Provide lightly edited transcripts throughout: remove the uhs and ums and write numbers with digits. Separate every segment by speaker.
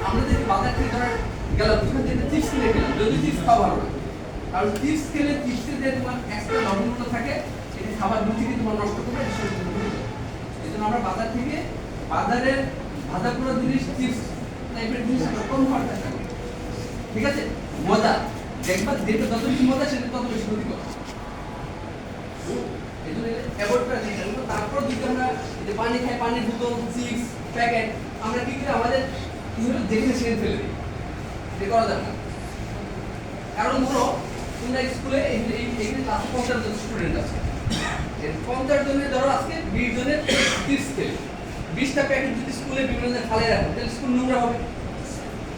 Speaker 1: আমরা যদি বাজার থেকে ধর গেলাম ওখান থেকে চিপস কিনে খেলাম, যদি চিপস খাওয়া ভালো না, কারণ চিপস খেলে চিপসে যে তোমার এক্সট্রা লবণগুলো থাকে এটা খাবার রুচিকে তোমার নষ্ট করবে, এটা শরীরের জন্য ক্ষতিকর। এই জন্য আমরা বাজার থেকে বাজারের ভাজা পোড়া জিনিস, চিপস টাইপের জিনিস আমরা কম খাওয়ার চেষ্টা করি। ঠিক আছে? মজা দেখবা, যেটা যত বেশি মজা সেটা তত বেশি ক্ষতিকর। এই জন্য অ্যাভয়েড করা যায়। তারপর যদি আমরা যে পানি খাই, পানির বোতল, চিপস প্যাকেট, আমরা কি করি আমাদের যেখানে সেখানে ফেলে দিই, এটা করা যাবে না। কারণ ধরো তোমরা স্কুলে এখানে ক্লাসে 50 জন স্টুডেন্ট আছে, এর 50 জনের ধরো আজকে 20 জনের চিপস খেলে 20টা প্যাকেট যদি স্কুলে বিভিন্ন জায়গায় ফালাই রাখো তাহলে স্কুল নোংরা হবে।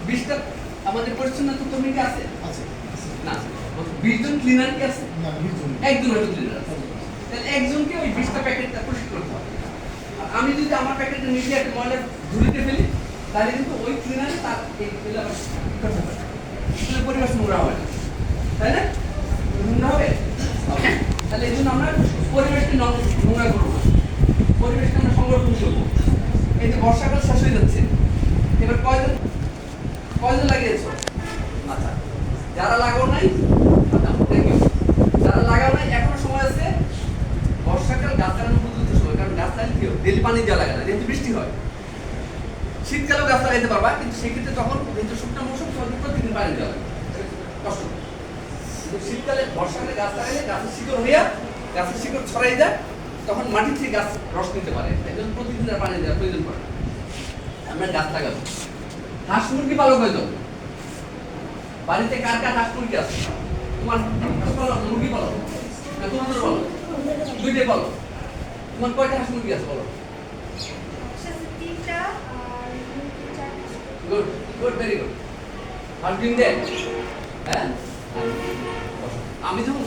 Speaker 1: 20টা আমাদের পরিচ্ছন্নতা কর্মী কি আছে? না। 20 জন ক্লিনার কি আছে? একজন হয়তো ক্লিনার আছে। তাহলে একজনকে ওই 20টা প্যাকেটটা পরিষ্কার করতে হবে। আর আমি যদি আমার প্যাকেটটা নিচে একটা ময়লা ধুলিতে ফেলি তাহলে কিন্তু ওই ক্লিনার তার এই ফেলা করতে পারে, তাহলে পরিবেশ নোংরা হবে না, তাই না? নোংরা হবে। তাহলে এই জন্য আমরা পরিবেশকে নোংরা করবো না, পরিবেশকে আমরা সংরক্ষণ করবো। এই যে বর্ষাকাল শেষ হয়ে যাচ্ছে, এবার কয়জন লাগিয়েছো? আচ্ছা, যারা লাগাও নাই থ্যাংক ইউ, যারা লাগাও নাই এখনো সময় আছে। বর্ষাকাল গাছ লাগানো উপযুক্ত সময়, কারণ গাছ লাগালে কি ডেলি পানি দেওয়া লাগে না, যেহেতু বৃষ্টি হয়। শীতকালেও গাছ লাগাইতে পারবা, কিন্তু সেক্ষেত্রে তখন যেহেতু শুকনো মৌসুম প্রতিদিন পানি দেওয়া লাগে, কষ্ট। কিন্তু শীতকালে বর্ষাকালে গাছ লাগাইলে গাছের শিকড় হইয়া গাছের শিকড় ছড়াই যায়, তখন মাটি থেকে গাছ রস নিতে পারে, এই জন্য প্রতিদিন আর পানি দেওয়ার প্রয়োজন পড়ে। আমরা গাছ লাগাবো। হাঁস মুরগি পালক হয়ে যাবে। বাড়িতে কার কার হাঁস মুরগি আছে? তোমার পালক, মুরগি পালক না তোমাদের পালক? দুইটাই পালক। তোমার কয়টা হাঁস মুরগি আছে বলো? Good good, very good. আর ডিম দেয়? হ্যাঁ, আমি যখন